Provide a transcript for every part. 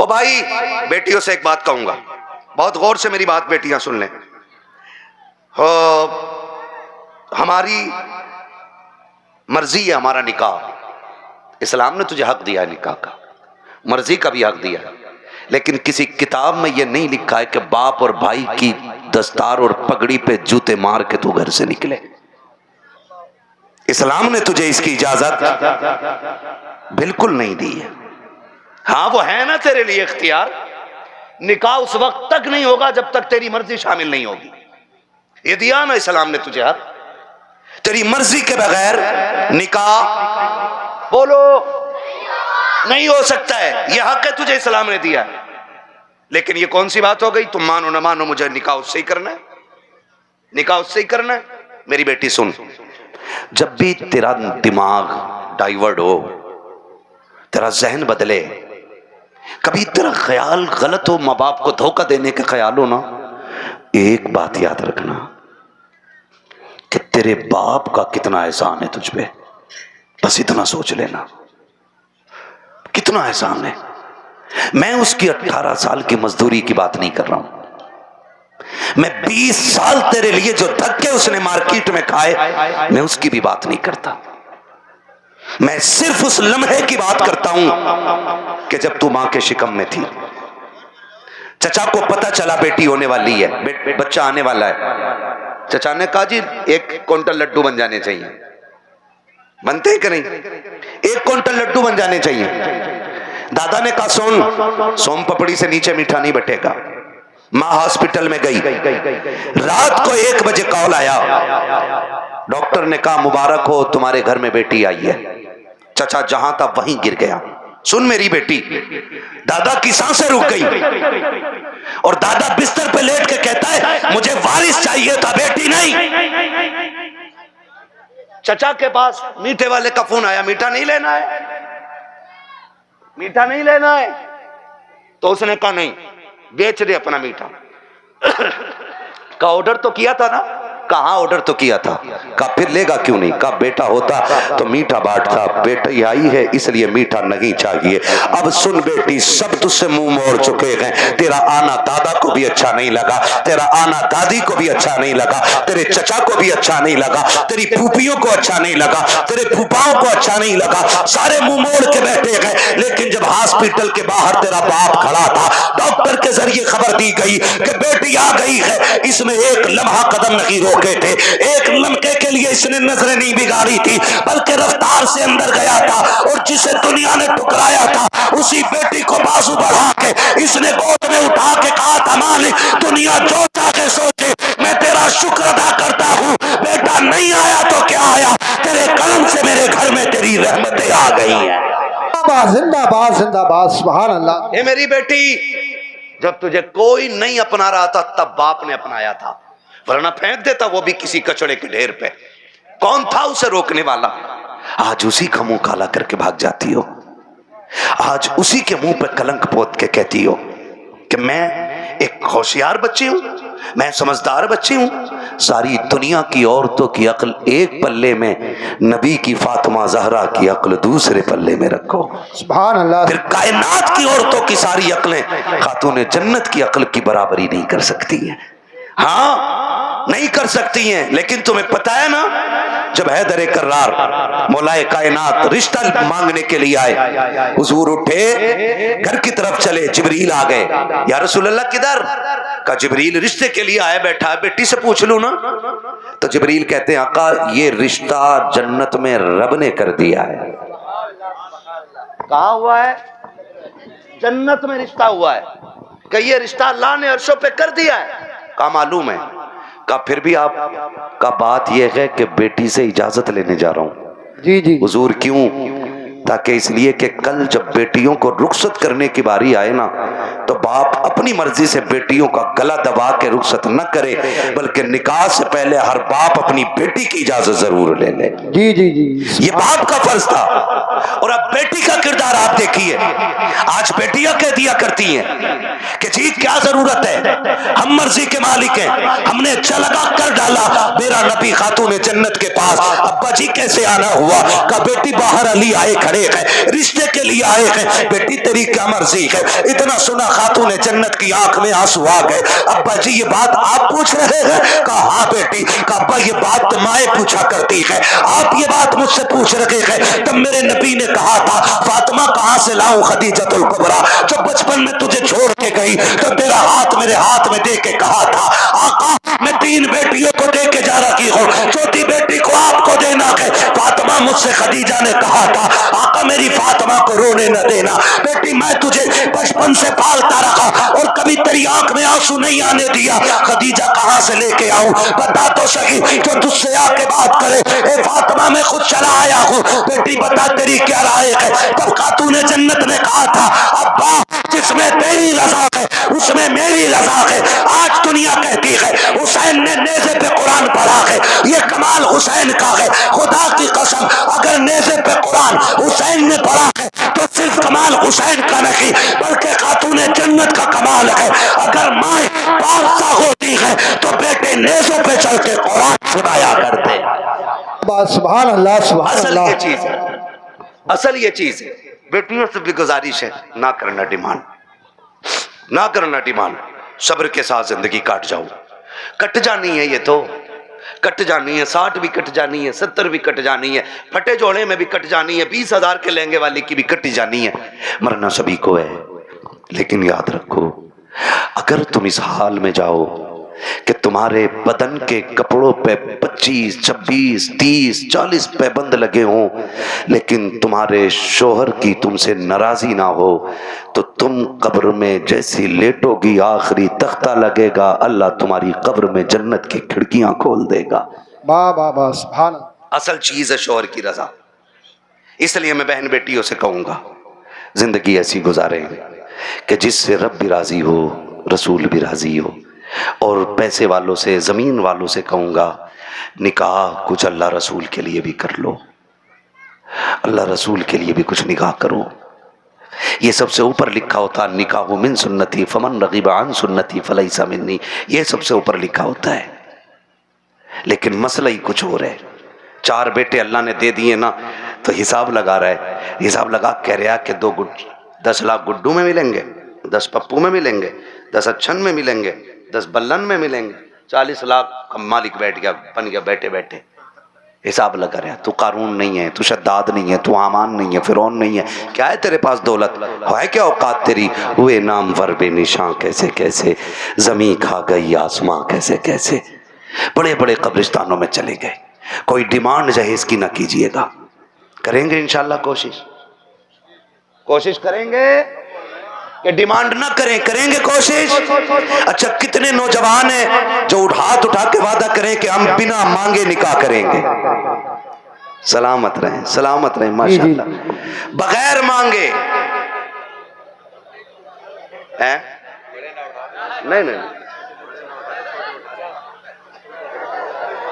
ओ भाई, बेटियों से एक बात कहूंगा, बहुत गौर से मेरी बात बेटियां सुन लें। हो, हमारी मर्जी है हमारा निकाह, इस्लाम ने तुझे हक दिया है निकाह का, मर्जी का भी हक दिया है, लेकिन किसी किताब में यह नहीं लिखा है कि बाप और भाई की दस्तार और पगड़ी पे जूते मार के तू घर से निकले। इस्लाम ने तुझे इसकी इजाजत बिल्कुल नहीं दी है। हाँ, वो है ना तेरे लिए इख्तियार, निकाह उस वक्त तक नहीं होगा जब तक तेरी मर्जी शामिल नहीं होगी। ये दिया ना इस्लाम ने तुझे हक, तेरी मर्जी के बगैर निकाह बोलो नहीं हो सकता है, ये हक है तुझे इस्लाम ने दिया है। लेकिन ये कौन सी बात हो गई, तुम मानो ना मानो मुझे निकाह उससे ही करना है, निकाह उससे ही करना है। मेरी बेटी सुन, जब भी तेरा दिमाग डाइवर्ट हो, तेरा जहन बदले, कभी तेरा ख्याल गलत हो, माँ बाप को धोखा देने का ख्याल हो ना, एक बात याद रखना कि तेरे बाप का कितना एहसान है तुझ पे। बस इतना सोच लेना, कितना एहसान है। मैं उसकी 18 साल की मजदूरी की बात नहीं कर रहा हूं, मैं 20 साल तेरे लिए जो धक्के उसने मार्केट में खाए, मैं उसकी भी बात नहीं करता। मैं सिर्फ उस लम्हे की बात करता हूं कि जब तू मां के शिकम में थी, चचा को पता चला बेटी होने वाली है, बच्चा आने वाला है। चचा ने कहा जी 1 क्विंटल लड्डू बन जाने चाहिए। बनते हैं कि नहीं? 1 क्विंटल लड्डू बन जाने चाहिए। दादा ने कहा सोन, सोम पपड़ी से नीचे मीठा नहीं बटेगा। मां हॉस्पिटल में गई, रात को 1 बजे कॉल आया, डॉक्टर ने कहा मुबारक हो तुम्हारे घर में बेटी आई है। चचा जहां था वहीं गिर गया। सुन मेरी बेटी, दादा की सांसें रुक गई और दादा बिस्तर पे लेट के कहता है मुझे वारिस चाहिए था, बेटी नहीं। चचा के पास मीठे वाले का फोन आया, मीठा नहीं लेना है, मीठा नहीं लेना है। तो उसने कहा नहीं, बेच दे अपना मीठा। का ऑर्डर तो किया था ना, कहा ऑर्डर तो किया था, कहा फिर लेगा क्यों नहीं, कहा बेटा होता तो मीठा बांटता, बेटी आई है इसलिए मीठा नहीं चाहिए। अब सुन बेटी, सब तुझसे मुंह मोड़ चुके हैं, तेरा आना दादा को भी अच्छा नहीं लगा, तेरा आना दादी को भी अच्छा नहीं लगा, तेरे चचा को भी अच्छा नहीं लगा, तेरी फूफियों को अच्छा नहीं लगा, तेरे फूफाओं को अच्छा नहीं लगा, सारे मुंह मोड़ के बैठे गए। लेकिन जब हॉस्पिटल के बाहर तेरा बाप खड़ा था, डॉक्टर के जरिए खबर दी गई कि बेटी आ गई है, इसमें एक लम्हा कदम नहीं रोके थे, एक लम्हे के लिए इसने नजरें नहीं बिगाड़ी थी, बल्कि रफ्तार से अंदर गया था और जिसे दुनिया ने ठुकराया था उसी बेटी को बाजू बढ़ा के इसने गोद में उठा के कहा था मालिक दुनिया जो चाहे सोचे, मैं तेरा शुक्र अदा करता हूँ, बेटा नहीं आया तो क्या आया, तेरे कलम से मेरे घर में तेरी रहमतें आ गई है। जिंदाबाद जिंदाबाद, सुभान अल्लाह। ये मेरी बेटी, जब तुझे कोई नहीं अपना रहा था तब बाप ने अपनाया था, वरना फेंक देता वो भी किसी कचड़े के ढेर पे। कौन था उसे रोकने वाला? आज उसी का मुंह काला करके भाग जाती हो, आज उसी के मुंह पे कलंक पोत के कहती हो कि मैं एक होशियार बच्ची हूं, मैं समझदार बच्ची हूं। सारी दुनिया की औरतों की अक्ल एक पल्ले में, नबी की फातिमा जहरा की अक्ल दूसरे पल्ले में रखो, सुभान अल्लाह। फिर कायनात की औरतों की सारी अक्लें खातून जन्नत की अक्ल की बराबरी नहीं कर सकती हैं। हाँ, नहीं कर सकती हैं। लेकिन तुम्हें पता है ना, जब हैदर कर्रार मौलाए कायनात रिश्ता मांगने के लिए आए, हुजूर उठे, घर की तरफ चले, जिब्रील आ गए। या रसूल अल्लाह किधर? का जिब्रील रिश्ते के लिए आया बैठा है, बेटी से पूछ लूं ना। तो जिब्रील कहते हैं आका ये रिश्ता जन्नत में रब ने कर दिया है। कहा हुआ है? जन्नत में रिश्ता हुआ है। कि ये रिश्ता अल्लाह ने अर्शों पे कर दिया है। का मालूम है? का फिर भी आप का बात यह है कि बेटी से इजाजत लेने जा रहा हूं। जी जी हुजूर क्यों? ताकि इसलिए कि कल जब बेटियों को रुखसत करने की बारी आए ना, तो बाप अपनी मर्जी से बेटियों का गला दबा के रुखसत न करे, बल्कि निकाह से पहले हर बाप अपनी बेटी की इजाजत जरूर ले ले। जी जी जी, ये बाप का फर्ज था। और अब बेटी का किरदार आप देखिए, आज बेटियां कह दिया करती हैं कि जी क्या जरूरत है, हम मर्जी के मालिक हैं, हमने अच्छा लगा कर डाला, मेरा नबी खातून जन्नत के पास, अब्बा जी कैसे आना हुआ? का बेटी बाहर अली आए खड़े खड़े हैं, रिश्ते के लिए आए हैं। बेटी तेरी क्या मर्जी है। इतना सुना खातून जन्नत की आंख में आंसू आ गए। अब्बा जी ये बात आप पूछ रहे हैं? कहा हाँ बेटी। कहा अब्बा ये बात तो माए पूछा करती है, आप ये बात मुझसे पूछ रहे हैं। तब मेरे नबी ने कहा था फातिमा कहां से लाऊं खदीजतुल कुबरा। जब बचपन में तुझे छोड़ के गई तो तेरा हाथ मेरे हाथ में दे के कहा था आका मैं 3 बेटियों को दे के जा रही हूँ, चौथी बेटी को आपको देना है। फातिमा मुझसे खदीजा ने कहा था आका मेरी फातिमा को रोने न देना। बेटी मैं तुझे बचपन से पालता रहा और कभी तेरी आंख में आंसू नहीं आने दिया। खदीजा कहां से लेके आऊं, बता तो सही जो तुझसे आके बात करे। ए फातिमा मैं खुद चला आया हूँ, बेटी बता तेरी क्या राय है। तब खातून जन्नत ने कहा था अब्बा जिसमें तेरी रजा है उसमें मेरी रजा है। आज दुनिया कहती है हुसैन ने नेज़े पे कुरान पढ़ा है, ये कमाल हुसैन का है। खुदा की कसम अगर नेज़े पे कुरान हुसैन ने पढ़ा है तो सिर्फ कमाल हुसैन का नहीं बल्कि खातून जन्नत का कमाल है। अगर माए पालता होती है तो बेटे नेज़ों पे चल के कुरान सुनाया करते। सुभान अल्लाह सुभान असल अल्लाह। ये चीज है, असल ये चीज है। बेटियों से भी गुजारिश है ना करना डिमांड, ना करना डिमांड। सब्र के साथ जिंदगी काट जाओ, कट जानी है ये तो कट जानी है। 60 भी कट जानी है, 70 भी कट जानी है, फटे जोड़े में भी कट जानी है, 20,000 के लहंगे वाली की भी कट जानी है। मरना सभी को है, लेकिन याद रखो अगर तुम इस हाल में जाओ कि तुम्हारे बदन के कपड़ों पे 25, 26, 30, 40 पैबंद लगे हों लेकिन तुम्हारे शोहर की तुमसे नाराजी ना हो तो तुम कब्र में जैसी लेटोगी आखिरी तख्ता लगेगा, अल्लाह तुम्हारी कब्र में जन्नत की खिड़कियां खोल देगा। वाह वाह वाह सुभान। असल चीज है शोहर की रजा। इसलिए मैं बहन बेटियों से कहूंगा जिंदगी ऐसी गुजारें कि जिससे रब भी राजी हो, रसूल भी राजी हो। और पैसे वालों से, जमीन वालों से कहूंगा निकाह कुछ अल्लाह रसूल के लिए भी कर लो, अल्लाह रसूल के लिए भी कुछ निकाह करो। ये सबसे ऊपर लिखा होता निकाह मिन सुन्नती फमन रगीबा अन सुन्नती फलैसा मिन्नी, ये सबसे ऊपर लिखा होता है। लेकिन मसला ही कुछ और है। 4 बेटे अल्लाह ने दे दिए ना तो हिसाब लगा रहा है, हिसाब लगा कह रहा कि 10 लाख गुड्डू में मिलेंगे, 10 पप्पू में मिलेंगे, 10 अच्छन में मिलेंगे, 10 बल्लन में मिलेंगे, 40 लाख का मालिक बैठ गया, बन गया बैठे बैठे। हिसाब लगा रहा। तू कारून नहीं है, तू शद्दाद नहीं है, तू आमान नहीं है, फिरौन नहीं है, क्या है तेरे पास दौलत है, क्या औकात तेरी। हुए नाम वर बेनिशां कैसे कैसे, जमी खा गई आसमां कैसे कैसे। बड़े बड़े कब्रिस्तानों में चले गए। कोई डिमांड जहेज की ना कीजिएगा, करेंगे इंशाल्लाह कोशिश करेंगे कि डिमांड ना करें, करेंगे कोशिश। अच्छा कितने नौजवान हैं जो हाथ उठा के वादा करें कि हम बिना मांगे निकाह करेंगे। सलामत रहें माशाल्लाह। बगैर मांगे हैं? नहीं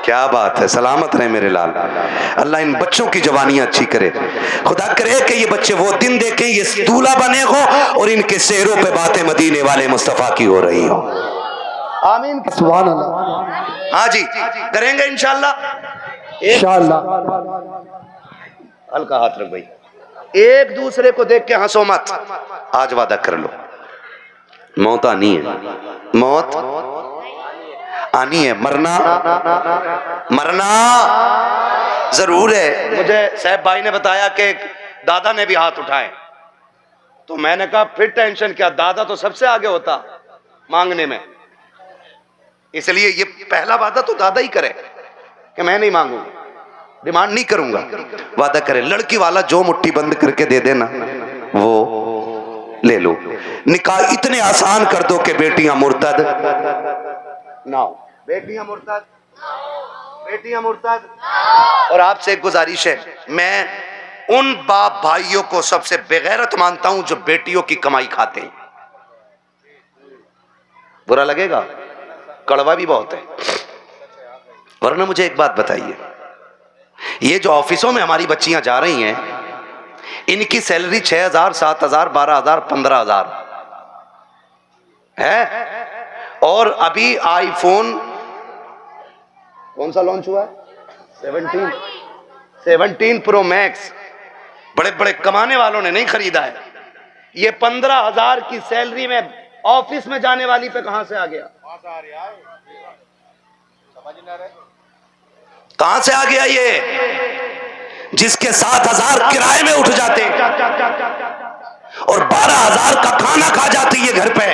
क्या बात है, सलामत रहे मेरे लाल। अल्लाह इन बच्चों की जवानियां अच्छी करे। खुदा करे कि ये बच्चे वो दिन देखें ये दूल्हा बने हो और इनके सेहरों पे बातें मदीने वाले मुस्तफा की हो रही हो। आमीन सुभान अल्लाह। हाँ जी करेंगे इंशाल्लाह। इंशाअल्लाह। हल्का हाथ रख भाई, एक दूसरे को देख के हंसो मत। आज वादा कर लो मौत आनी है, मौत आनी है, मरना जरूर है। मुझे साहब भाई ने बताया कि दादा ने भी हाथ उठाए तो मैंने कहा फिर टेंशन क्या, दादा तो सबसे आगे होता मांगने में। इसलिए ये पहला वादा तो दादा ही करे कि मैं नहीं मांगूंगा, डिमांड नहीं करूंगा, वादा करे। लड़की वाला जो मुट्ठी बंद करके दे देना वो ले लो। निकाह इतने आसान कर दो कि बेटियां मुर्तद ना हो, बेटियां मुर्तद। और आपसे एक गुजारिश है, मैं उन बाप भाइयों को सबसे बेगैरत मानता हूं जो बेटियों की कमाई खाते हैं। बुरा लगेगा, कड़वा भी बहुत है। वरना मुझे एक बात बताइए, ये जो ऑफिसों में हमारी बच्चियां जा रही हैं इनकी सैलरी 6,000, 7,000, 12,000, 15,000 है। और अभी आईफोन कौन सा लॉन्च हुआ है? 17 प्रो मैक्स बड़े बड़े कमाने वालों ने नहीं खरीदा है। ये 15,000 की सैलरी में ऑफिस में जाने वाली पे कहां से आ गया? कहां से आ गया ये, जिसके 7,000 किराए में उठ जाते और 12,000 का खाना खा जाती है घर पे।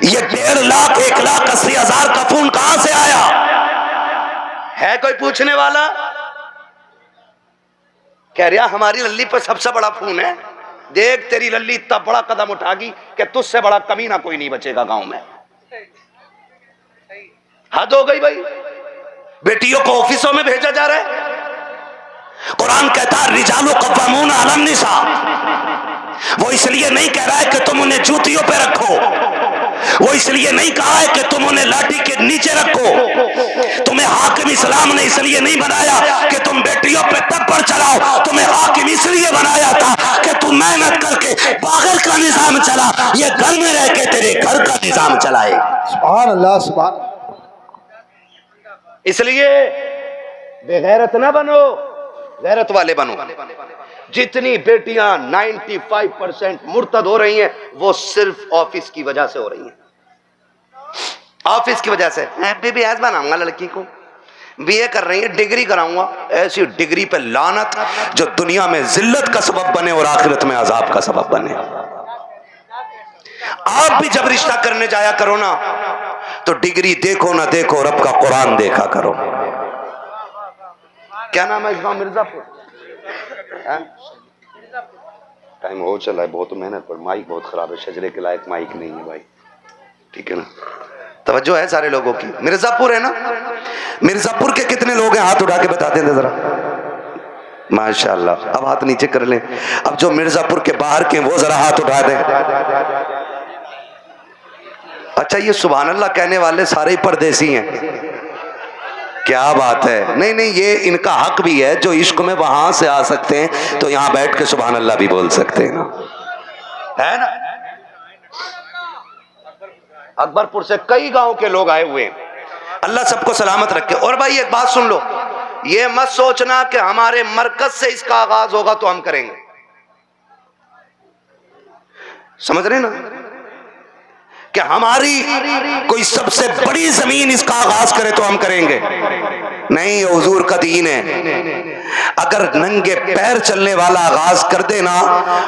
ये 1.5 लाख 1,80,000 का फोन कहां से आया? है कोई पूछने वाला? कह रहा हमारी लल्ली पर सबसे बड़ा फोन है। देख तेरी लल्ली इतना बड़ा कदम उठागी कि तुझसे बड़ा कमीना कोई नहीं बचेगा गांव में। हद हो गई भाई। बेटियों को ऑफिसों में भेजा जा रहा है। कुरान कहता है रिजालु कव्वामून अलन निसा। वो इसलिए नहीं कह रहा है कि तुम उन्हें जूतियों पे रखो, वो इसलिए नहीं कहा है कि तुम उन्हें लाठी के नीचे रखो। तुम्हें हाकिम इस्लाम ने इसलिए नहीं बनाया कि तुम बेटियों पे तब्बर चलाओ। तुम्हें हाकिम इसलिए बनाया था कि तुम मेहनत करके बाहर का निजाम चला, ये घर में रह के तेरे घर का निजाम चलाए। सुभान अल्लाह सुभान। इसलिए बेगैरत ना बनो, गैरत वाले बनो। जितनी बेटियां 95% मुर्तद हो रही हैं वो सिर्फ ऑफिस की वजह से हो रही हैं। ऑफिस की वजह से मैं BBS बनाऊंगा, लड़की को BA कर रही है, डिग्री कराऊंगा। ऐसी डिग्री पे लानत जो दुनिया में जिल्लत का सबब बने और आखिरत में अजाब का सबब बने। आप भी जब रिश्ता करने जाया करो ना तो डिग्री देखो ना देखो, रब का कुरान देखा करो। क्या नाम है इस गांव? मिर्जापुर। टाइम हो चला है, बहुत मेहनत पर माइक बहुत खराब है, शजरे के लायक माइक नहीं है भाई, ठीक है ना? तवज्जो है सारे लोगों की। मिर्जापुर है ना? मिर्जापुर के कितने लोग हैं? हाथ उठा के बता दें जरा। माशाल्लाह। अब हाथ नीचे कर लें। अब जो मिर्जापुर के बाहर के वो जरा हाथ उठा दें। अच्छा, ये सुभान अल्लाह कहने वाले सारे ही परदेसी हैं। क्या बात है। नहीं नहीं, ये इनका हक भी है। जो इश्क में वहां से आ सकते हैं तो यहाँ बैठ के सुभान अल्लाह भी बोल सकते हैं ना, है ना? अकबरपुर से कई गांव के लोग आए हुए हैं। अल्लाह सबको सलामत रखे। और भाई एक बात सुन लो, ये मत सोचना कि हमारे मरकज से इसका आगाज होगा तो हम करेंगे। समझ रहे ना कि हमारी कोई सबसे बड़ी जमीन इसका आगाज करे तो हम करेंगे? नहीं, हुजूर का दीन है। अगर नंगे पैर चलने वाला आगाज कर देना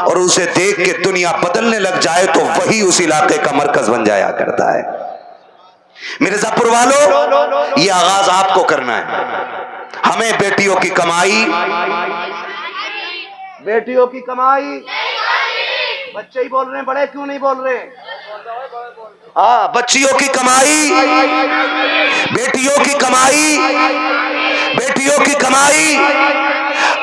और उसे देख के दुनिया बदलने लग जाए तो वही उस इलाके का मरकज बन जाया करता है। मिर्जापुर वालों, ये आगाज आपको करना है। हमें बेटियों की कमाई, बेटियों की कमाई, बच्चे ही बोल रहे हैं, बड़े क्यों नहीं बोल रहे? हाँ, बच्चियों की कमाई, बेटियों की कमाई, बेटियों की कमाई,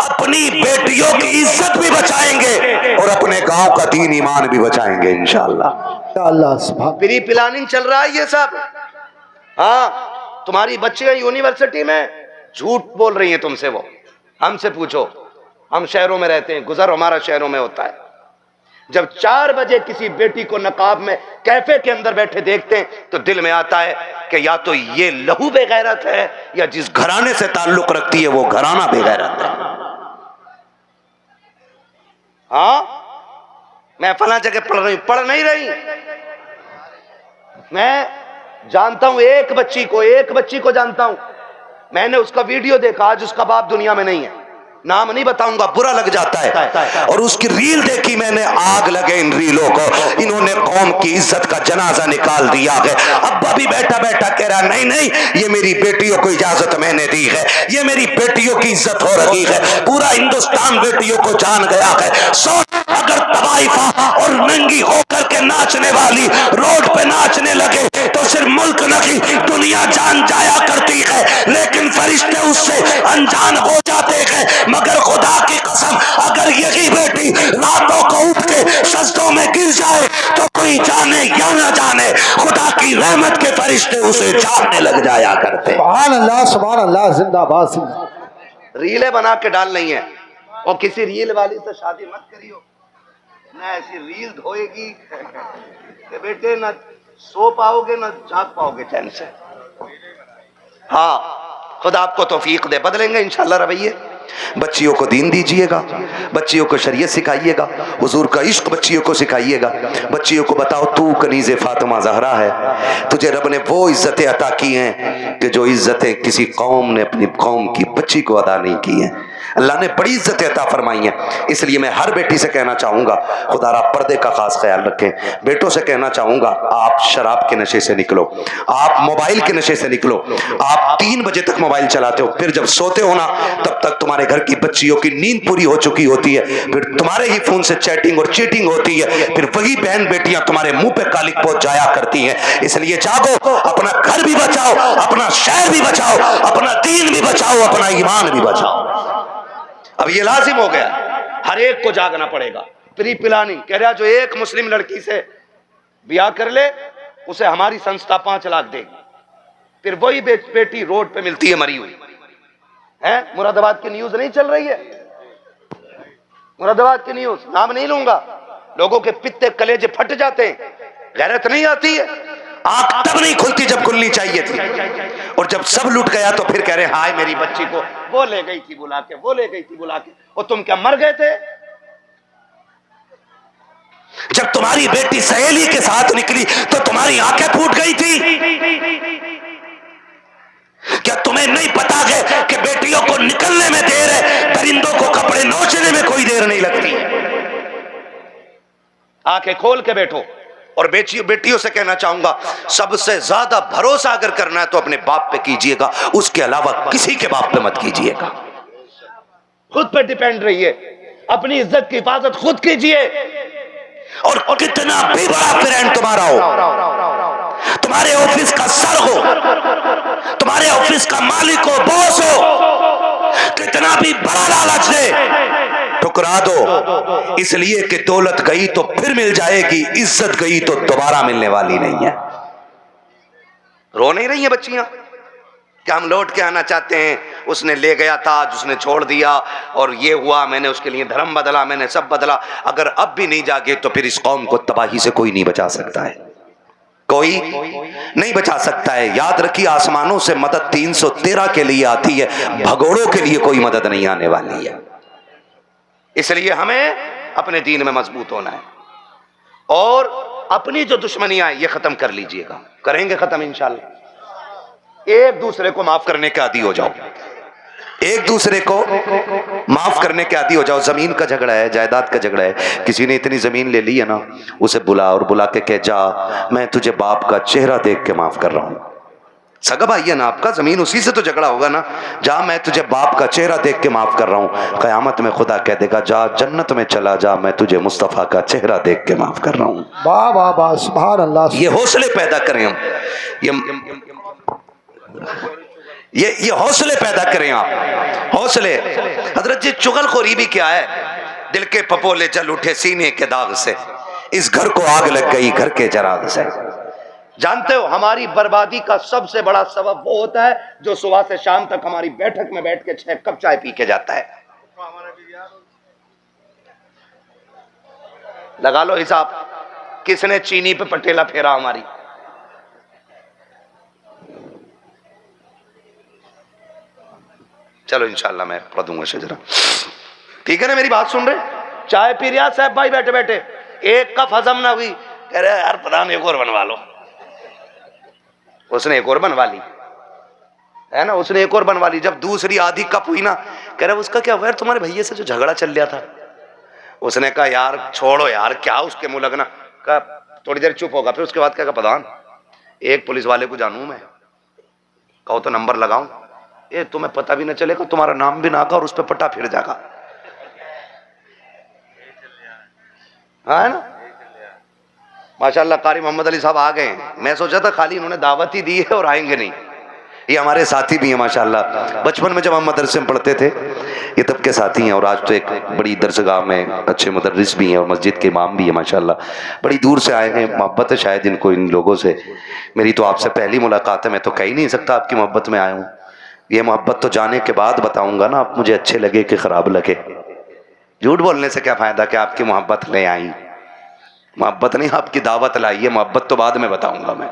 अपनी बेटियों की इज्जत भी बचाएंगे और अपने गांव का दीन ईमान भी बचाएंगे इंशाअल्लाह। अल्लाह सुभान। प्री प्लानिंग चल रहा है ये सब। हाँ, तुम्हारी बच्चियां यूनिवर्सिटी में झूठ बोल रही हैं तुमसे। वो हमसे पूछो, हम शहरों में रहते हैं, गुजर हमारा शहरों में होता है। जब 4 बजे किसी बेटी को नकाब में कैफे के अंदर बैठे देखते हैं तो दिल में आता है कि या तो ये लहू बेगैरत है या जिस घराने से ताल्लुक रखती है वो घराना बेगैरत है। हाँ, मैं फला जगह पढ़ रही हूं, पढ़ नहीं रही। मैं जानता हूं एक बच्ची को जानता हूं। मैंने उसका वीडियो देखा, आज उसका बाप दुनिया में नहीं है, नाम नहीं बताऊंगा, बुरा लग जाता है। और उसकी रील देखी मैंने, आग लगे इन रीलों को। इन्होंने कौम की इज्जत का जनाजा निकाल दिया है। अब्बा भी बैठा बैठा कह रहा नहीं नहीं, ये मेरी बेटियों को इजाजत मैंने दी है, ये मेरी बेटियों की इज्जत हो रही है। पूरा हिंदुस्तान बेटियों को जान गया है। सो अगर तवाइफा और नंगी होकर के नाचने वाली रोड पे नाचने लगे तो सिर्फ मुल्क नहीं दुनिया जान जाया करती है, लेकिन फरिश्ते उससे अनजान हो जाते हैं। मगर खुदा की कसम, अगर यही बेटी रातों को उठ के सजदों में गिर जाए तो कोई जाने या न जाने खुदा की रहमत के फरिश्ते उसे जानने लग जाया करते। सुभान अल्लाह, जिंदाबाद जिंदाबाद। रीलें बना के डाल नहीं है, और किसी रील वाली से शादी मत करियो ना। ऐसी रील धोएगी कि बेटे ना सो पाओगे ना जाग पाओगे चैन से। हाँ, खुदा आपको तौफीक दे, बदलेंगे इंशाल्लाह रवैये। बच्चियों को दीन दीजिएगा, बच्चियों को शरीयत सिखाइएगा, हुजूर का इश्क बच्चियों को सिखाइएगा। बच्चियों को बताओ तू कनीज़े फातिमा ज़हरा है, तुझे रब ने वो इज्जतें अता की हैं कि जो इज्जतें किसी कौम ने अपनी कौम की बच्ची को अदा नहीं की हैं। अल्लाह ने बड़ी इज्जतें अता फरमाई हैं। इसलिए मैं हर बेटी से कहना चाहूँगा, खुदारा पर्दे का खास ख्याल रखें। बेटों से कहना चाहूँगा, आप शराब के नशे से निकलो, आप मोबाइल के नशे से निकलो। आप 3 बजे तक मोबाइल चलाते हो, फिर जब सोते हो ना तब तक तुम्हारे घर की बच्चियों की नींद पूरी हो चुकी होती है, फिर तुम्हारे ही फोन से चैटिंग और चीटिंग होती है, फिर वही बहन बेटियां तुम्हारे मुंह पे कालिक पहुंच जाया करती हैं। इसलिए जागो, अपना घर भी बचाओ, अपना शहर भी बचाओ, अपना दीन भी बचाओ, अपना ईमान भी बचाओ। अब ये लाजिम हो गया, हर एक को जागना पड़ेगा। प्री प्लानिंग कह रहा, जो एक मुस्लिम लड़की से ब्याह कर ले उसे हमारी संस्था 5 लाख देगी। फिर वही बेटी रोड पे मिलती है मरी हुई है। मुरादाबाद की न्यूज नहीं चल रही है, मुरादाबाद की न्यूज, नाम नहीं लूंगा, लोगों के पित्ते कलेजे फट जाते हैं, गैरत नहीं आती है। आंख तब नहीं खुलती जब खुलनी चाहिए थी, और जब सब लूट गया तो फिर कह रहे हाय मेरी बच्ची को वो ले गई थी बुला के, वो ले गई थी बुला के। और तुम क्या मर गए थे? जब तुम्हारी बेटी सहेली के साथ निकली तो तुम्हारी आंखें फूट गई थी। क्या तुम्हें नहीं पता है कि बेटियों को निकलने में देर है, परिंदों को कपड़े नोचने में कोई देर नहीं लगती? आंखें खोल के बैठो। और बेटियों से कहना चाहूंगा, सबसे ज्यादा भरोसा अगर करना है तो अपने बाप पे कीजिएगा, उसके अलावा किसी के बाप पे मत कीजिएगा। खुद पे डिपेंड रहिए, अपनी इज्जत की हिफाजत खुद कीजिए। और कितना भी बड़ा फ्रेंड तुम्हारा हो, तुम्हारे ऑफिस का सर हो, तुम्हारे ऑफिस का मालिक हो, बॉस हो, कितना भी बड़ा लालच दे, ठुकरा दो। इसलिए कि दौलत गई तो फिर मिल जाएगी, इज्जत गई तो दोबारा मिलने वाली नहीं है। रो नहीं रही हैं बच्चियां कि हम लौट के आना चाहते हैं, उसने ले गया था, उसने छोड़ दिया, और ये हुआ, मैंने उसके लिए धर्म बदला, मैंने सब बदला। अगर अब भी नहीं जागे तो फिर इस कौम को तबाही से कोई नहीं बचा सकता है, कोई नहीं बचा सकता है। याद रखिए, आसमानों से मदद 313 के लिए आती है, भगोड़ों के लिए कोई मदद नहीं आने वाली है। इसलिए हमें अपने दीन में मजबूत होना है, और अपनी जो दुश्मनियां ये खत्म कर लीजिएगा। करेंगे खत्म इंशाल्लाह। एक दूसरे को माफ करने के आदी हो जाओ, एक दूसरे को माफ करने के आदी हो जाओ। जमीन का झगड़ा है, जायदाद का झगड़ा है, किसी ने इतनी जमीन ले ली है ना, उसे बुला और बुला के कह, जा मैं तुझे बाप का चेहरा देख के माफ कर रहा हूं। सगा भाई है ना आपका, जमीन उसी से तो झगड़ा होगा ना। जा मैं तुझे बाप का चेहरा देख के माफ कर रहा हूं। कयामत में खुदा कह देगा, जा जन्नत में चला जा, मैं तुझे मुस्तफा का चेहरा देख के माफ कर रहा हूं। वाह वाह वाह, सुभान अल्लाह। ये हौसले पैदा करें हम, ये हौसले पैदा करें आप, हौसले। हजरत जी, चुगलखोरी भी क्या है? दिल के पपोले जल उठे सीने के दाग से, इस घर को आग लग गई घर के जराग से। जानते हो, हमारी बर्बादी का सबसे बड़ा सबब वो होता है जो सुबह से शाम तक हमारी बैठक में बैठ के 6 कप चाय पी के जाता है। लगा लो हिसाब, किसने चीनी पे पटेला फेरा हमारी। चलो इंशाल्लाह मैं पढ़ दूंगा शजरा, ठीक है ना? मेरी बात सुन रहे? चाय पी रहा साहब भाई बैठे बैठे, एक कप हजम ना हुई, कह रहे यार प्रधान एक और बनवा लो। उसने एक और बनवा ली है ना, उसने एक और बनवा ली। जब दूसरी आधी कप हुई ना, कह रहे उसका क्या हुआ यार, तुम्हारे भैया से जो झगड़ा चल रहा था। उसने कहा यार छोड़ो यार, क्या उसके मुंह लगना। कहा थोड़ी देर चुप होगा, फिर उसके बाद क्या, प्रधान एक पुलिस वाले को जानू मैं, कहो तो नंबर लगाऊं, ये तुम्हें पता भी न चलेगा, तुम्हारा नाम भी ना आगा और उस पर पट्टा फिर जाएगा। हाँ है ना? माशाल्लाह कारी मोहम्मद अली साहब आ गए। मैं सोचा था खाली इन्होंने दावत ही दी है और आएंगे नहीं। ये हमारे साथी भी हैं माशाल्लाह। बचपन में जब हम मदरसे में पढ़ते थे ये तब के साथी हैं, और आज तो एक बड़ी दरसगाह में अच्छे मुदर्रिस भी हैं और मस्जिद के इमाम भी हैं माशाल्लाह। बड़ी दूर से आए हैं, मोहब्बत है शायद इनको इन लोगों से। मेरी तो आपसे पहली मुलाकात है, मैं तो कह ही नहीं सकता आपकी मोहब्बत में आया हूँ। ये मोहब्बत तो जाने के बाद बताऊँगा ना, आप मुझे अच्छे लगे कि ख़राब लगे। झूठ बोलने से क्या फ़ायदा कि आपकी मोहब्बत ले आई। मोहब्बत नहीं, आपकी दावत लाई है, मोहब्बत तो बाद में बताऊंगा मैं।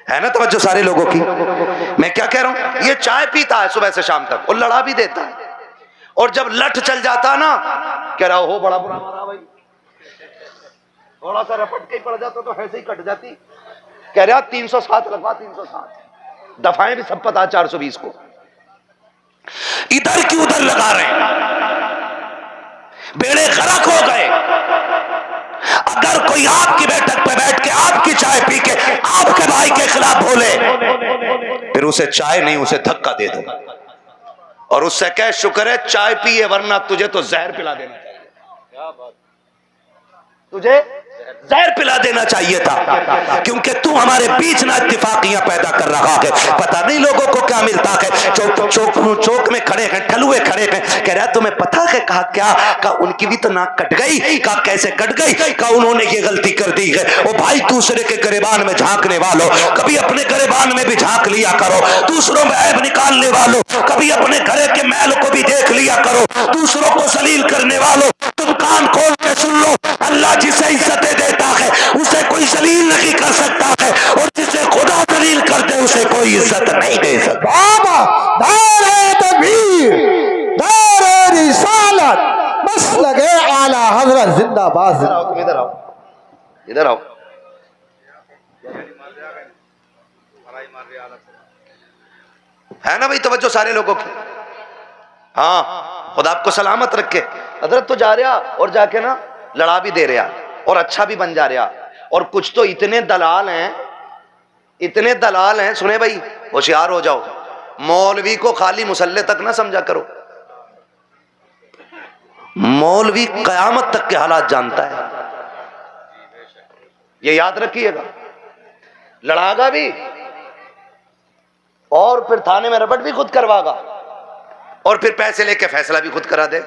है ना तवज्जो सारे लोगों की? मैं क्या कह रहा हूं, ये चाय पीता है सुबह से शाम तक और लड़ा भी देता है। और जब लठ चल जाता ना, कह रहा हो बड़ा बुरा मारा भाई, थोड़ा सा रपट के ही पड़ जाता तो ऐसे ही कट जाती। कह रहा 307 लगवा, 307 दफाएं भी सब पता 420 को, इधर की उधर लगा रहे हैं, बेड़े गरक हो गए। अगर कोई आपकी बैठक पे बैठ के आपकी चाय पी के आपके भाई के खिलाफ बोले, फिर उसे चाय नहीं उसे धक्का दे दो और उससे कह शुक्र है चाय पिए, वरना तुझे तो जहर पिला देना चाहिए, तुझे जहर पिला देना चाहिए था, क्योंकि तू हमारे बीच ना इत्तेफाकियां पैदा कर रहा है। पता नहीं लोगों को क्या मिलता है, चौक में खड़े हैं, ठलुए खड़े हैं, कह रहा तुम्हें पता है, कहा क्या, कहा उनकी भी तो नाक कट गई, कहा कैसे कट गई, कहा उन्होंने ये गलती कर दी है। ओ भाई, दूसरे के गिरेबान में झांकने वालों, कभी अपने गिरेबान में भी झांक लिया करो। दूसरों में ऐब निकालने वालों, कभी अपने घरे के मैल को भी देख लिया करो। दूसरों को जलील करने वालों, तुम कान खोल के सुन लो, अल्लाह जिसे इज्जतें देता है उसे कोई जलील नहीं कर सकता है, और जिसे खुदा जलील कर दे उसे कोई इज्जत नहीं दे सकता। बाबा दारे तकबीर, दारे रिसालत, बस लगे आला हजरत जिंदाबाद। इधर आओ, तुम इधर आओ, इधर आओ। है ना भाई तवज्जो सारे लोगों की? हाँ, खुदा आपको सलामत रखे। हजरत तो जा रहा और जाके ना लड़ा भी दे रहा और अच्छा भी बन जा रहा, और कुछ तो इतने दलाल हैं, इतने दलाल हैं, सुने भाई होशियार हो जाओ, मौलवी को खाली मुसल्ले तक ना समझा करो, मौलवी कयामत तक के हालात जानता है, ये याद रखिएगा। लड़ागा भी और फिर थाने में रबट भी खुद करवागा, और फिर पैसे लेके फैसला भी खुद करा दे,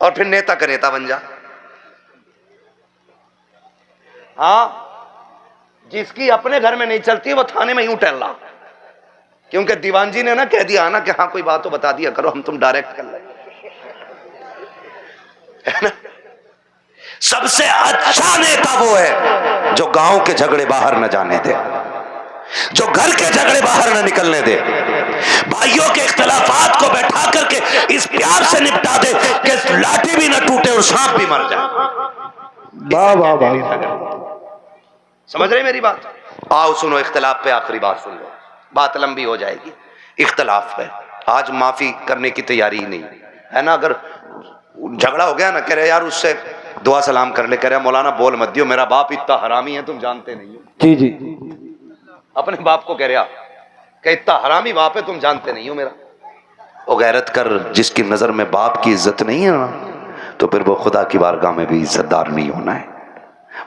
और फिर नेता का नेता बन जा। हाँ, जिसकी अपने घर में नहीं चलती वो थाने में यूं टहल रहा, क्योंकि दीवान जी ने ना कह दिया ना कि हाँ कोई बात तो बता दिया करो, हम तुम डायरेक्ट कर लेंगे, है ना। सबसे अच्छा नेता वो है जो गांव के झगड़े बाहर न जाने दे, जो घर के झगड़े बाहर न निकलने दे, भाइयों के इख्तलाफात को बैठा करके इस प्यार से निपटा दे कि लाठी भी न टूटे और सांप भी मर जाए। वाह वाह वाह, समझ रहे मेरी बात? आओ सुनो, इख्तलाफ पे आखिरी बात सुन लो, बात लंबी हो जाएगी। इख्तलाफ पे आज माफी करने की तैयारी ही नहीं है ना। अगर झगड़ा हो गया ना, कह रहे यार उससे दुआ सलाम कर ले, कह रहे मौलाना बोल मत दियो, मेरा बाप इतना हरामी है तुम जानते नहीं हो। जी जी, अपने बाप को कह रहा कि इतना हरामी बाप है तुम जानते नहीं हो मेरा। वो गैरत कर, जिसकी नजर में बाप की इज्जत नहीं है ना, तो फिर वो खुदा की बारगाह में भी इज्जतदार नहीं होना है।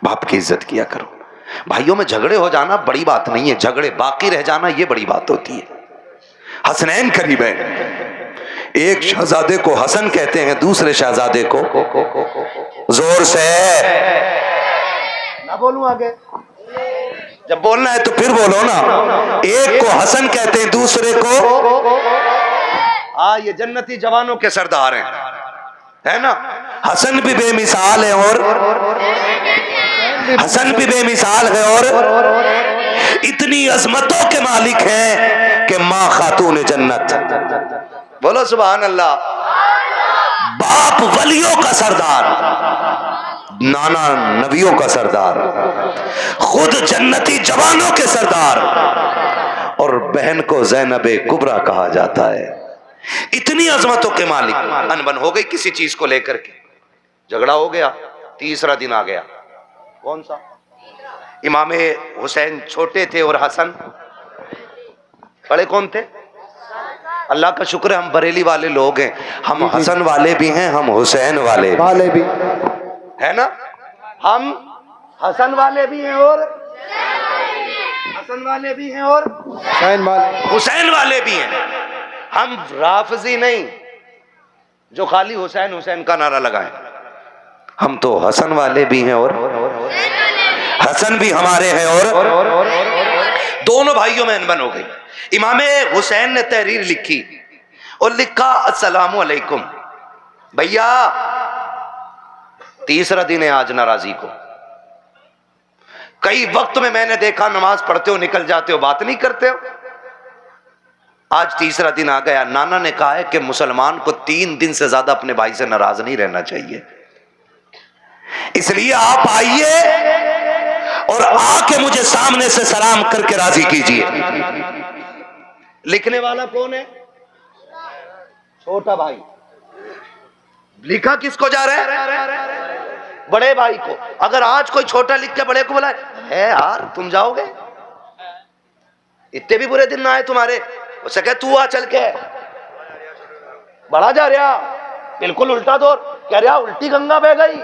बाप की इज्जत किया करो। भाइयों में झगड़े हो जाना बड़ी बात नहीं है, झगड़े बाकी रह जाना ये बड़ी बात होती है। हसनैन करीब है, एक शहजादे को हसन कहते हैं, दूसरे शहजादे को जोर से ना बोलूं आगे, जब बोलना है तो फिर बोलो ना। एक को हसन कहते हैं, दूसरे को हाँ, ये जन्नती जवानों के सरदार हैं, है ना। हसन भी बेमिसाल है और हसन भी बेमिसाल है और इतनी अजमतों के मालिक हैं कि माँ खातून जन्नत, बोलो सुभान अल्लाह। बाप वलियों का सरदार, नाना नबियों का सरदार, खुद जन्नती जवानों के सरदार, और बहन को ज़ैनबे कुबरा कहा जाता है। इतनी अजमतों के मालिक। अनबन हो गई किसी चीज को लेकर के, झगड़ा हो गया, तीसरा दिन आ गया। कौन सा? इमामे हुसैन छोटे थे और हसन बड़े कौन थे? अल्लाह का शुक्र है हम बरेली वाले लोग हैं, हम हसन वाले भी हैं, हम हुसैन वाले भी, है ना। हम हसन वाले भी हैं और हसन वाले भी हैं और हुसैन वाले भी हैं। हम राफजी नहीं जो खाली हुसैन हुसैन का नारा लगाएं, हम तो हसन वाले भी हैं और हसन भी हमारे हैं, और दोनों भाइयों में अनबन हो गई। इमामे हुसैन ने तहरीर लिखी और लिखा अस्सलामु अलैकुम भैया, तीसरा दिन है आज नाराजी को। कई वक्त में मैंने देखा नमाज पढ़ते हो निकल जाते हो, बात नहीं करते हो। आज तीसरा दिन आ गया। नाना ने कहा है कि मुसलमान को 3 दिन से ज्यादा अपने भाई से नाराज नहीं रहना चाहिए, इसलिए आप आइए और आके मुझे सामने से सलाम करके राजी कीजिए। लिखने वाला कौन है? छोटा भाई। लिखा किसको जा रहा है? बड़े भाई को। अगर आज कोई छोटा लिख के बड़े को बोला है यार तुम जाओगे, इतने भी बुरे दिन ना आए तुम्हारे, उससे कह तू आ चल के, बड़ा जा रहा, बिल्कुल उल्टा दौर, कह रहा उल्टी गंगा बह गई,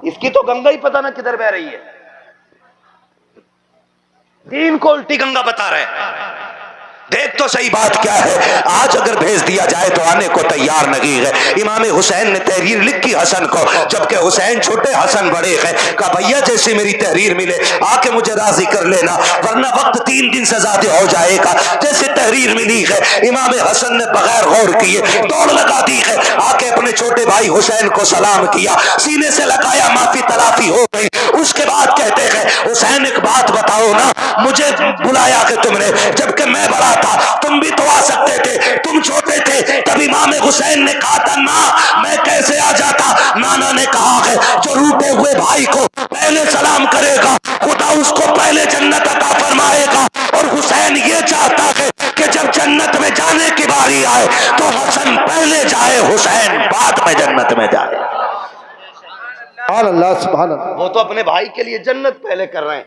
इसकी तो गंगा ही पता ना किधर बह रही है, दीन को उल्टी गंगा बता रहे। देख तो सही बात क्या है, आज अगर भेज दिया जाए तो आने को तैयार नहीं है। इमाम हुसैन ने तहरीर लिखी हसन को, जबकि हुसैन छोटे हसन बड़े हैं। कहा भैया जैसी मेरी तहरीर मिले आके मुझे राजी कर लेना, वरना वक्त 3 दिन से ज्यादा हो जाएगा। जैसे तहरीर मिली है इमाम हसन ने बगैर गौर किए दौड़ लगा दी है, आके अपने छोटे भाई हुसैन को सलाम किया, सीने से लगाया, माफी तलाफी हो गई। उसके बाद कहते हैं हुसैन एक बात बताओ ना, मुझे बुलाया कि तुमने, जबकि मैं बड़ा था, तुम भी तो आ सकते थे, तुम छोटे थे। तब इमाम हुसैन ने कहा था ना मैं कैसे आ जाता। नाना ने कहा है जो रूठे हुए भाई को पहले सलाम करेगा खुदा उसको पहले जन्नत अता फरमाएगा। और हुसैन ये चाहता है कि जब जन्नत में जाने की बारी आए तो हसन पहले जाए, हुसैन बाद में जन्नत में जाए। सुभान अल्लाह, सुभान अल्लाह। वो तो अपने भाई के लिए जन्नत पहले कर रहे हैं,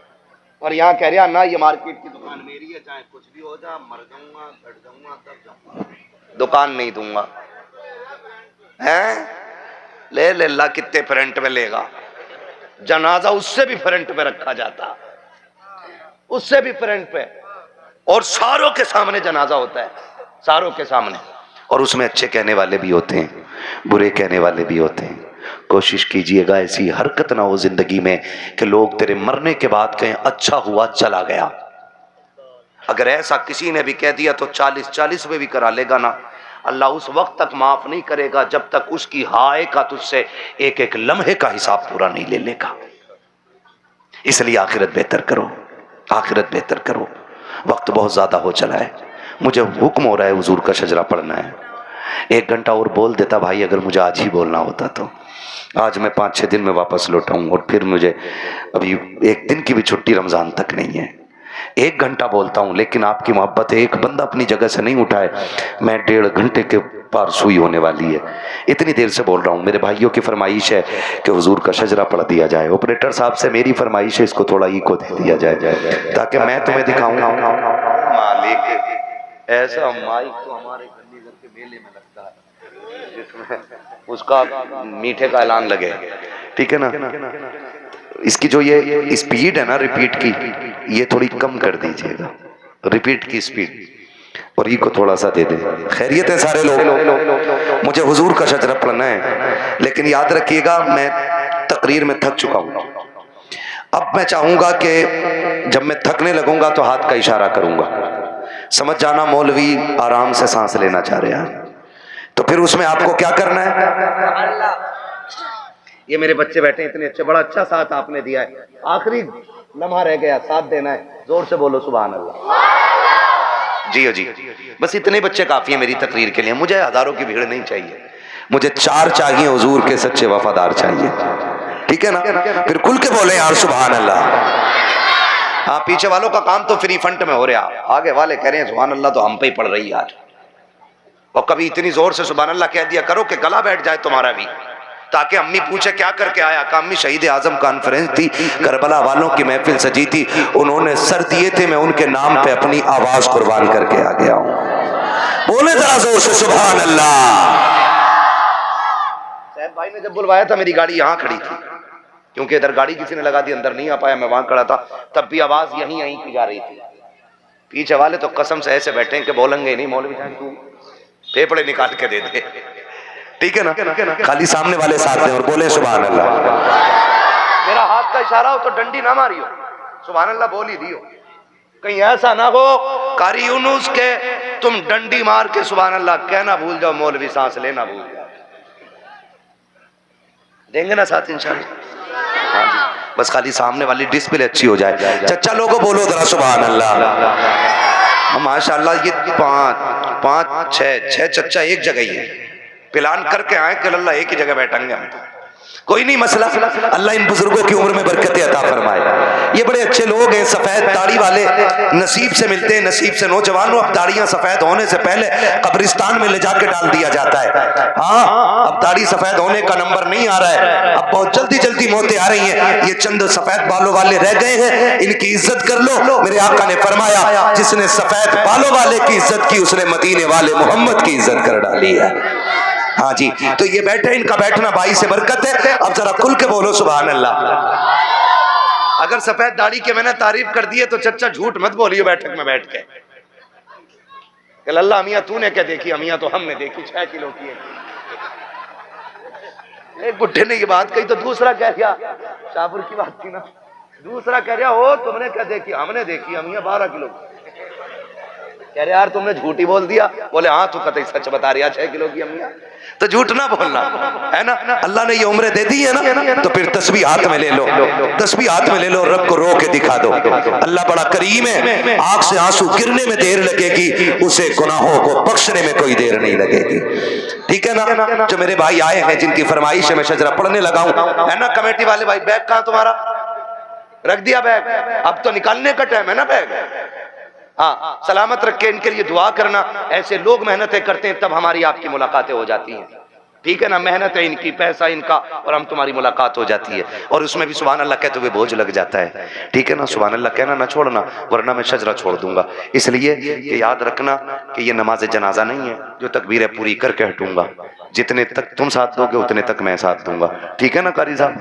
और यहाँ कह रहा ना ये मार्केट की दुकान मेरी है, चाहे कुछ भी हो जा, मर जाऊंगा, घट जाऊंगा, तब जाऊंगा, दुकान नहीं दूंगा। हैं ले ले ला, कितने फ्रंट में लेगा, जनाजा उससे भी फ्रंट पे रखा जाता, उससे भी फ्रंट पे, और सारों के सामने जनाजा होता है, सारों के सामने, और उसमें अच्छे कहने वाले भी होते हैं, बुरे कहने वाले भी होते हैं। कोशिश कीजिएगा ऐसी हरकत ना हो जिंदगी में कि लोग तेरे मरने के बाद कहें अच्छा हुआ चला गया। अगर ऐसा किसी ने भी कह दिया तो 40-40 में भी करा लेगा ना, अल्लाह उस वक्त तक माफ नहीं करेगा जब तक उसकी हाय का तुझसे एक एक लम्हे का हिसाब पूरा नहीं ले लेगा। इसलिए आखिरत बेहतर करो, आखिरत बेहतर करो। वक्त बहुत ज्यादा हो चला है, मुझे हुक्म हो रहा है हुजूर का शजरा पढ़ना है। 1 घंटा और बोल देता भाई, अगर मुझे आज ही बोलना होता तो। आज मैं 5-6 दिन में वापस लौटाऊं, और फिर मुझे अभी 1 दिन की भी छुट्टी रमजान तक नहीं है। 1 घंटा बोलता हूं, लेकिन आपकी मोहब्बत है, एक बंदा अपनी जगह से नहीं उठाए, मैं 1.5 घंटे के पार सुई होने वाली है, इतनी देर से बोल रहा हूं। मेरे भाइयों की फरमाइश है कि हुजूर का शजरा पढ़ दिया जाए। ऑपरेटर साहब से मेरी फरमाइश है इसको थोड़ा इको दे दिया जाए, ताकि मैं तुम्हें दिखाऊंगा। मालिक ऐसा माइक तो हमारे गली घर के मेले में लगता है जिसमें उसका मीठे का ऐलान लगे, ठीक है ना। इसकी जो ये स्पीड है ना रिपीट की, ये थोड़ी कम कर दीजिएगा, रिपीट की स्पीड, और ये को थोड़ा सा दे दे। खैरियत है सारे लोग, मुझे हुजूर का शजरा पढ़ना है, लेकिन याद रखिएगा मैं तकरीर में थक चुका हूं। अब मैं चाहूंगा कि जब मैं थकने लगूंगा तो हाथ का इशारा करूंगा, समझ जाना मौलवी आराम से सांस लेना चाह रहे हैं, तो फिर उसमें आपको क्या करना है। ये मेरे बच्चे बैठे इतने अच्छे, बड़ा अच्छा साथ आपने दिया है, आखिरी लम्हा रह गया, साथ देना है, जोर से बोलो सुभान अल्लाह। जी जी, बस इतने बच्चे काफी है मेरी तकरीर के लिए, मुझे हजारों की भीड़ नहीं चाहिए, मुझे 4 चाहिए हुजूर के सच्चे वफादार चाहिए, ठीक है ना। फिर खुल के बोले यार सुभान अल्लाह। हाँ, पीछे वालों का काम तो फ्री फंड में हो रहा, आगे वाले कह रहे हैं सुभान अल्लाह तो हम पे ही पड़ रही आज। और कभी इतनी जोर से सुभान अल्लाह कह दिया करो कि गला बैठ जाए तुम्हारा भी, ताकि अम्मी पूछे क्या करके आया, का अम्मी शहीद आजम कॉन्फ्रेंस थी, करबला वालों की महफिल सजी थी, उन्होंने सर दिए थे, मैं उनके नाम पे अपनी आवाज कुर्बान करके आ गया हूं। बोले जरा जोर से सुभान अल्लाह। सैयद भाई ने जब बुलवाया था मेरी गाड़ी यहाँ खड़ी थी, क्योंकि इधर गाड़ी किसी ने लगा दी, अंदर नहीं आ पाया, मैं वहां खड़ा था, तब भी आवाज यहीं की जा रही थी। पीछे वाले तो कसम से ऐसे बैठे कि बोलेंगे नहीं, मौलवी साहब तू फेफड़े निकाल के दे दे, ठीक है ना। खाली सामने वाले साथ में और बोले सुभान अल्लाह। मेरा हाथ का इशारा हो तो डंडी ना मारियो, सुभान अल्लाह बोल ही दियो, कहीं ऐसा ना हो कारी यूनुस के तुम डंडी मार के सुभान अल्लाह कहना भूल जाओ, मौलवी सांस लेना भूल जाओ। देंगे ना साथ इंशाल्लाह। हाँ जी, बस खाली सामने वाली डिस्प्ले अच्छी हो जाए। चच्चा लोगों बोलो जरा सुभान अल्लाह। माशाल्लाह ये पाँच छह चच्चा एक जगह ही है, प्लान करके आए कि अल्लाह एक ही जगह बैठेंगे हम। कोई नहीं मसला, अल्लाह इन बुजुर्गों की उम्र में बरकत अता फरमाए। ये बड़े अच्छे लोग हैं, सफेद दाढ़ी वाले, नसीब से मिलते हैं, नसीब से। नौजवानों, अब दाढ़ियां सफेद होने से पहले कब्रिस्तान में ले जाके डाल दिया जाता है। हाँ, अब दाढ़ी सफेद होने का नंबर नहीं आ रहा है, अब बहुत जल्दी जल्दी मौतें आ रही हैं। ये चंद सफेद बालों वाले रह गए हैं, इनकी इज्जत कर लो। मेरे आका ने फरमाया, जिसने सफेद बालों वाले की इज्जत की, उसने मदीने वाले मोहम्मद की इज्जत कर डाली है। हाँ जी, तो ये बैठे, इनका बैठना भाई से बरकत है। अब जरा खुल के बोलो सुभान अल्लाह। अगर सफेद दाढ़ी के मैंने तारीफ कर दी है तो चच्चा झूठ मत बोलियो बैठक में बैठ के। अल्लाह मियाँ तूने क्या देखी? अमिया तो हमने देखी 6 किलो की है। एक बुढ़े ने ये बात कही तो दूसरा कह गया, शाहपुर की बात थी ना, दूसरा कह रहा हो तुमने क्या देखी? हमने देखी अमिया 12 किलो। कह रहे यार तुमने झूठी बोल दिया। बोले हाँ तू कतई सच बता रहा, 6 किलो की अमिया। तो झूठ ना बोलना है ना। अल्लाह ने ये उम्र दे दी है ना, तो फिर तस्बीह हाथ में ले लो, तस्बीह हाथ में ले लो, रब को रो के दिखा दो। अल्लाह बड़ा करीम है, आंख से आंसू गिरने में देर लगेगी, उसे गुनाहों को बख्शने में कोई देर नहीं लगेगी। ठीक है ना। जो मेरे भाई आए हैं, जिनकी फरमाइश है मैं शजरा पढ़ने लगा हूं, है ना। कमेटी वाले भाई, बैग कहाँ तुम्हारा? रख दिया बैग? अब तो निकालने का टाइम है ना बैग। हाँ, सलामत रख के इनके लिए दुआ करना। ऐसे लोग मेहनतें करते हैं तब हमारी आपकी मुलाकातें हो जाती हैं। ठीक है ना, मेहनत है इनकी, पैसा इनका, और हम तुम्हारी मुलाकात हो जाती है। और उसमें भी सुभान अल्लाह कहते हुए बोझ लग जाता है। ठीक है ना, सुभान अल्लाह कहना ना छोड़ना, वरना मैं शजरा छोड़ दूंगा। इसलिए कि याद रखना कि ये नमाज जनाजा नहीं है जो तकबीरें पूरी करके हटूंगा। जितने तक तुम साथ दोगे उतने तक मैं साथ दूंगा। ठीक है ना कारी साहब?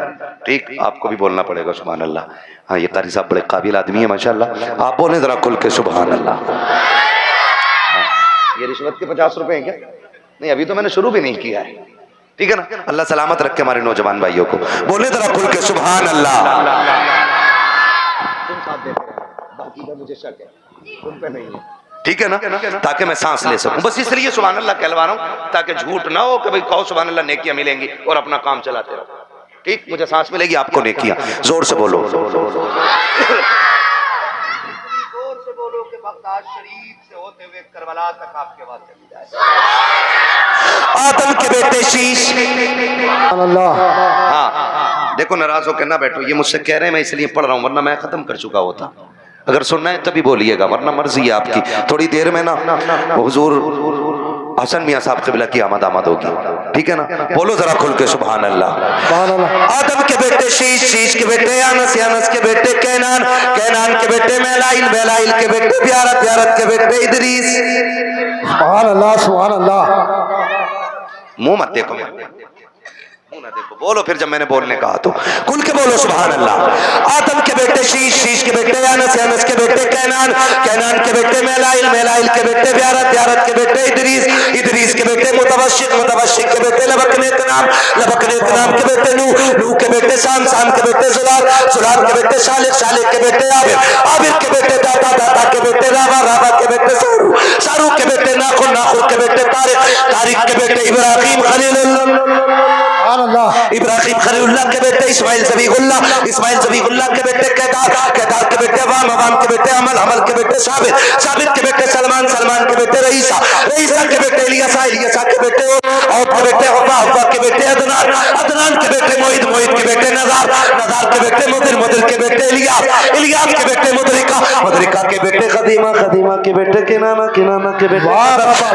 ठीक, आपको भी बोलना पड़ेगा सुभान अल्लाह। हाँ, ये कारी साहब बड़े काबिल आदमी है माशाल्लाह। आप बोले जरा खुल के सुभान अल्लाह। ये रिश्वत के 50 रुपए हैं क्या? नहीं, अभी तो मैंने शुरू भी नहीं किया है। ठीक है ना। अल्लाह सलामत रखे हमारे नौजवान भाइयों को। बोले जरा खुल के सुभान अल्लाह। तुम साथ देते रहना, बाकी का मुझे शक है, तुम पे नहीं है। ठीक है ना, ताकि मैं सांस ले सकूं। बस इसलिए सुभान अल्लाह कहलवा रहा हूं, ताकि झूठ ना हो कि भाई कहो सुभान अल्लाह नेकियां मिलेंगी और अपना काम चलाते रहो। ठीक, मुझे सांस मिलेगी, आपको नेकियां। जोर से बोलो, जोर से बोलो कि बगदाद शरीफ से होते हुए करबला तक आपके आवाज चली जाए। आदम के बेटे शीश। हाँ, देखो नाराज होकर ना बैठो, ये मुझसे कह रहे हैं, मैं इसलिए पढ़ रहा हूँ, वरना मैं खत्म कर चुका होता। अगर सुनना है तभी बोलिएगा, वरना मर्जी है आपकी। थोड़ी देर में ना हुजूर हसन मियां साहब क़िबला की आमद होगी। ठीक है ना, बोलो जरा खुल के सुभान अल्लाह। आदम के बेटे शीश, शीश के बेटे अनस, अनस के बेटे कैनान, कैनान के बेटे मेलाइल, मेलाइल के बेटे ब्यारत, ब्यारत के बेटे इदरीस। सुभान अल्लाह, सुभान अल्लाह। मुंह मत देखो, ना देखो, बोलो फिर जब मैंने बोलने कहा तो खुल के बोलो सुभान अल्लाह। आदम के बेटे शीश, शीश के बेटे अनस, अनस के बेटे कैनान, कैनान के बेटे मेलाइल, मेलाइल के बेटे ब्यारत, ब्यारत के बेटे इदरीस, इदरीस के बेटे मुतवशिक, मुतवशिक के बेटे लबकनेत नाम, लबकनेत नाम के बेटे नूह, नूह के बेटे शाम, शाम के बेटे जुलाल, जुलाल के बेटे शालिक, शालिक के बेटे आबिर, आबिर के बेटे दाता, दाता के बेटे राबा, राबा के बेटे सारू, सारू के बेटे नाखुन, नाखुन के बेटे तारिक, तारिक के बेटे इब्राहिम खलीलुल्लाह, इब्राहिम खलीलुल्लाह के बेटे इस्माइल ज़बीहुल्लाह, इस्माइल ज़बीहुल्लाह के बेटे केदार, केदार के बेटे अवाम, अवाम के बेटे अमल, अमल के बेटे साबित, साबित के बेटे सलमान, सलमान के बेटे रईसा, रईसा के बेटे इलियासा, इलियासा के बेटे औफ के बेटे हव्वा, हव्वा के बेटे अदनान, अदनान के बेटे मोहित, मोहित के बेटे नज़ार, नज़ार के बेटे मुदिर, मुदिर के बेटे इलियास, इलियास के बेटे मुदरिका, मुदरिका के बेटे खदीमा, खदीमा के बेटे किनाना, किनाना के बेटे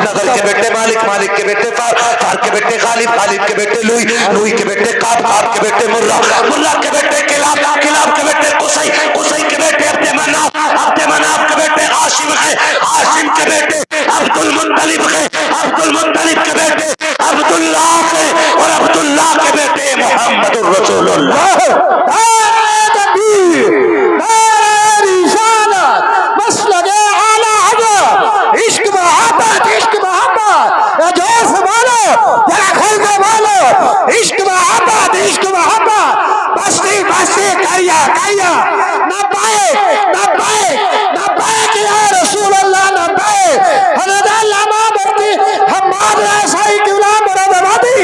नदर के बेटे मालिक, मालिक के बेटे फार, फार के बेटे गालिब, गालिब के बेटे लुई, लुई के बेटे काब, काब के बेटे मुर्रा, मुर्रा के बेटे किलाब, किलाब के बेटे कुसै, कुसै के बेटे अब्दे मनाफ, अब्दे मनाफ के बेटे हाशिम है, हाशिम के बेटे अब्दुल मुत्तलिब है, अब्दुल मुत्तलिब के बेटे अब्दुल्लाह है, और अब्दुल्लाह के बेटे मोहम्मदुर रसूलुल्लाह। इश्क मोहब्बत, इश्क मोहब्बत, जोर से बोलो, जरा खोल के बोलो, इश्क मोहब्बत, इश्क मोहब्बत, बस्ती बस्ती करिया करिया, नब्बे नब्बे नब्बे कि या रसूल अल्लाह, नब्बे हनदा लमा बरती हमारे सही किला मरदवादी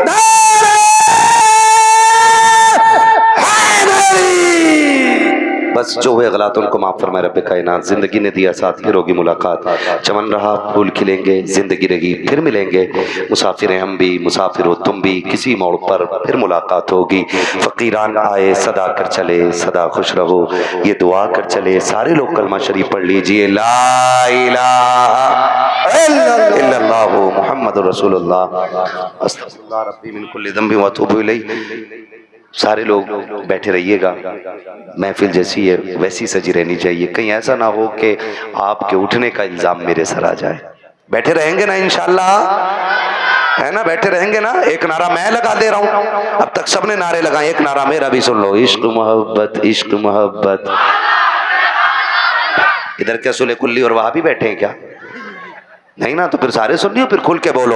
नारे हैदरी। बस जो हुए गलत उनको माफ़ फरमाए रब कायनात। ज़िंदगी ने दिया साथ, फिर होगी मुलाकात। चमन रहा फूल खिलेंगे, ज़िंदगी रही फिर मिलेंगे। मुसाफिर हैं हम भी, मुसाफिर हो तुम भी, किसी मोड़ पर फिर मुलाकात होगी। फ़कीरान आए सदा कर चले, सदा खुश रहो ये दुआ कर चले। सारे लोग कलमा शरीफ पढ़ लीजिए, ला इलाहा इल्लल्लाहु मुहम्मदुर रसूलुल्लाह अस्तगफिरुल्लाह रब्बी मिन कुल्लि ज़ंबि व अतूबु इलैह। सारे लोग बैठे रहिएगा, महफिल जैसी है वैसी सजी रहनी चाहिए। कहीं ऐसा ना हो कि आपके उठने का इल्जाम मेरे सर आ जाए। बैठे रहेंगे ना इंशाअल्लाह, है ना? बैठे रहेंगे ना? एक नारा मैं लगा दे रहा हूं, अब तक सबने नारे लगाए, एक नारा मेरा भी सुन लो, इश्क मोहब्बत इश्क मोहब्बत। इधर क्या सुले कुल्ली और वहां भी बैठे हैं क्या? नहीं ना, तो फिर सारे सुन लियो, फिर खुल के बोलो।